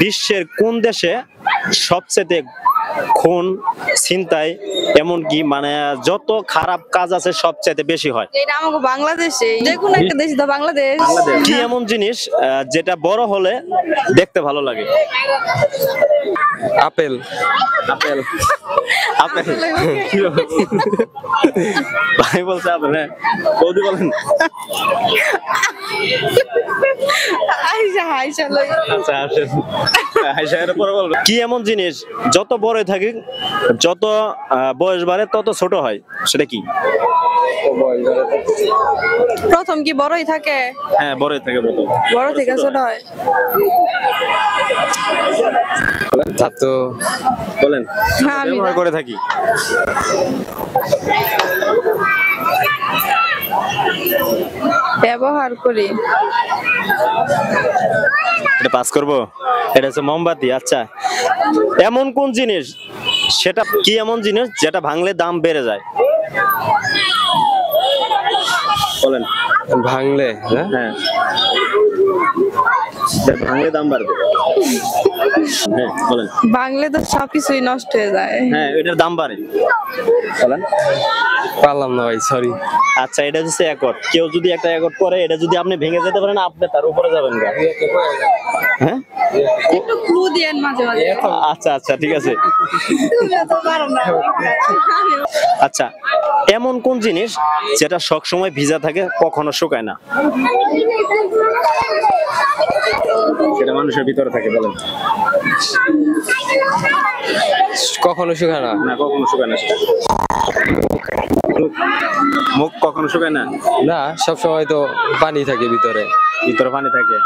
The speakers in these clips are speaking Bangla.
বিশ্বের কোন দেশে সবচেয়ে খুন ছিনতাই এমনকি মানে যত খারাপ কাজ আছে সবচেয়ে বেশি হয়? এটা আমাকে বাংলাদেশে, যে কোনো একটা দেশ তো বাংলাদেশ। কি এমন জিনিস যেটা বড় হলে দেখতে ভালো লাগে? আপেল। আপেল। আপেল ভাই বলছে আপেল। হ্যাঁ বৌদি বলেন। আইসা আইসা লই। আচ্ছা আসেন, আইসা এর পরে বলবো। কি এমন জিনিস যত বড় থাকে যত বয়স বাড়ে তত ছোট হয়, সেটা কি? প্রথম কি বড়ই থাকে? হ্যাঁ বড় থাকে প্রথম, বড় থেকে ছোট হয়। তা তো বলেন। হ্যাঁ, আমি ব্যবহার করে থাকি। ব্যবহার করি। এটা পাস করবো। এটা হচ্ছে মোমবাতি। আচ্ছা, এমন কোন জিনিস সেটা কি এমন জিনিস যেটা ভাঙলে দাম বেড়ে যায়? বলেন। ভাঙলে হ্যাঁ হ্যাঁ ভাঙলে দাম বাড়বে। হ্যাঁ বলেন। বাংলে তো সবকিছুই নষ্ট হয়ে যায়। হ্যাঁ এটার দাম বাড়ে। বলেন। পারলাম না ভাই, সরি। আচ্ছা এটা হচ্ছে একট। কেউ যদি একটা একট করে এটা যদি আপনি ভেঙে যেতে পারেন আপনি তার উপরে যাবেন গা। হ্যাঁ একটু ক্লু দেন মাঝে মাঝে। আচ্ছা আচ্ছা ঠিক আছে। তুমি তো পারো না। আচ্ছা, এমন কোন জিনিস যেটা সব সময় ভিজা থাকে কখনো শুকায় না? সেটা মানুষের ভিতরে থাকে। বলেন। কখনো শুকায় না। না কখনো শুকায় না। মুখ কখনো শুকায় না? না, সব সময় তো পানি থাকে ভিতরে। ভিতরে পানি থাকে।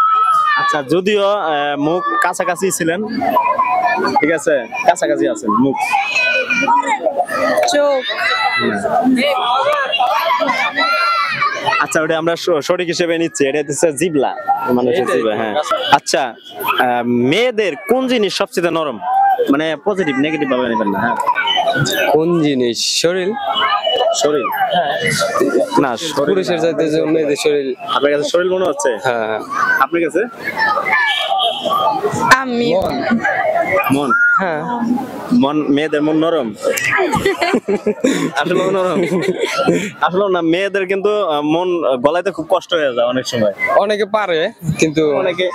আচ্ছা যদিও মুখ কাছাকাছি ছিলেন, ঠিক আছে কাছাকাছি আছেন মুখ। চোখ। আচ্ছা ওটা আমরা সঠিক হিসেবে নিচ্ছি। এটা হচ্ছে জিবলা, মানুষের জিহ্বা। হ্যাঁ আচ্ছা, মেয়েদের কোন জিনিস সবচেয়ে নরম? মানে পজিটিভ নেগেটিভ ভাবে নেবেন না। হ্যাঁ কোন জিনিস? শরীর। শরীর না, পুরুষের চাইতে যে মেয়েদের শরীর। আপনার কাছে শরীর মনে হচ্ছে? হ্যাঁ আপনার কাছে আমি মন। হ্যাঁ মন, মেয়েদের মন নরম। আসলে নরম আসলে না, মেয়েদের কিন্তু মন গলাইতে খুব কষ্ট হয়ে যায় অনেক সময়। অনেকে পারে কিন্তু অনেকে।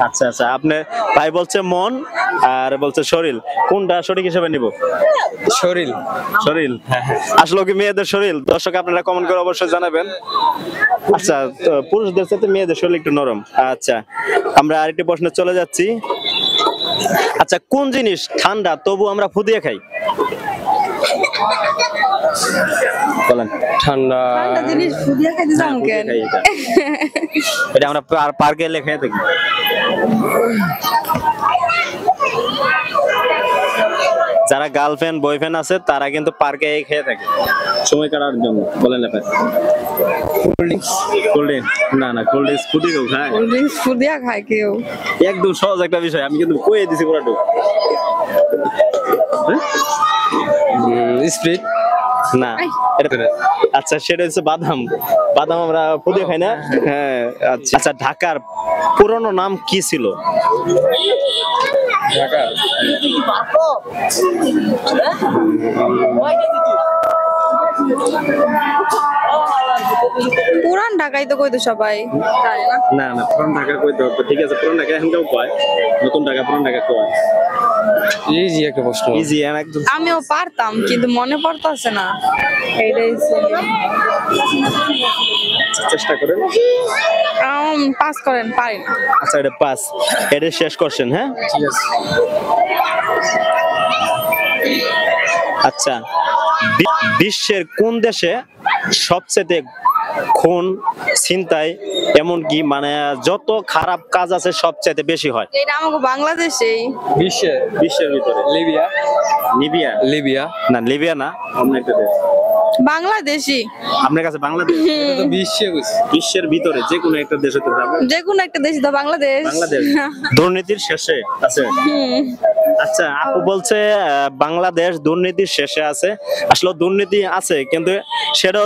আচ্ছা আচ্ছা, আপনি ভাই বলছে মন আর বলছে শরীর, কোনটা সঠিক হিসেবে নিব? শরীর। শরীর আসলে কি মেয়েদের শরীর? দর্শক আপনারা কমেন্ট করে অবশ্যই জানাবেন। আচ্ছা পুরুষদের সাথে মেয়েদের শরীর একটু নরম। আচ্ছা আমরা আরেকটি প্রশ্নে চলে যাচ্ছি। আচ্ছা কোন জিনিস ঠান্ডা তবু আমরা ফু দিয়ে খাই? বলেন। ঠান্ডা। ঠান্ডা জিনিস ফুদিয়া খাইতে যাম কেন? খাই এটা। এটা আমরা পার্কে লেখা থাকি। যারা গার্লফ্রেন্ড বয়ফ্রেন্ড আছে তারা কিন্তু পার্কে খেয়ে থাকে সময় কাটার জন্য। বলেন না কোল্ড ড্রিঙ্কস? না না, কোল্ড ড্রিঙ্কস ফুটি কেউ খায়? কোল্ড ড্রিঙ্কস ফুদিয়া খায় কেউ? একদম সহজ একটা বিষয়, আমি কিন্তু কয়ে দিছি পুরো। স্প্রিট। না আচ্ছা সেটা হচ্ছে বাদাম। বাদাম আমরা ফুটে খাই না? হ্যাঁ আচ্ছা। আচ্ছা ঢাকার পুরনো নাম কি ছিল? ঢাকা। পুরান ঢাকাই তো কইতো সবাই। না না পুরান ঢাকা কইতে হবে। ঠিক আছে পুরান ঢাকা এখন কেউ কয়, নতুন ঢাকা পুরান ঢাকা কয়। ইজি একটা প্রশ্ন। ইজি একদম। আমিও পারতাম কিন্তু মনে পড়তাছে না। এইটাই চেষ্টা করেন। পাস করেন, পারি না। আচ্ছা এটা পাস। এটা শেষ কোশ্চেন। হ্যাঁ ঠিক আছে। আচ্ছা বিশ্বের কোন দেশে সবচেয়ে খুন ছিনতাই এমনকি মানে যত খারাপ কাজ আছে সবচেয়ে বেশি হয়? এটা আমাকে বাংলাদেশেই। বিশ্বের ভিতরে? লিবিয়া। লিবিয়া? লিবিয়া না লিবিয়া না, অন্য একটা দেশ। বাংলাদেশি। আপনার কাছে বাংলাদেশ? এটা তো বিশ্বের ভিতরে যে কোনো একটা দেশ হতে পারে। যে কোনো একটা দেশ তো বাংলাদেশ। বাংলাদেশ দুর্নীতির শেষে আছে। আচ্ছা আপু বলছে বাংলাদেশ দুর্নীতির শেষে আছে। আসলে দুর্নীতি আছে কিন্তু সেটা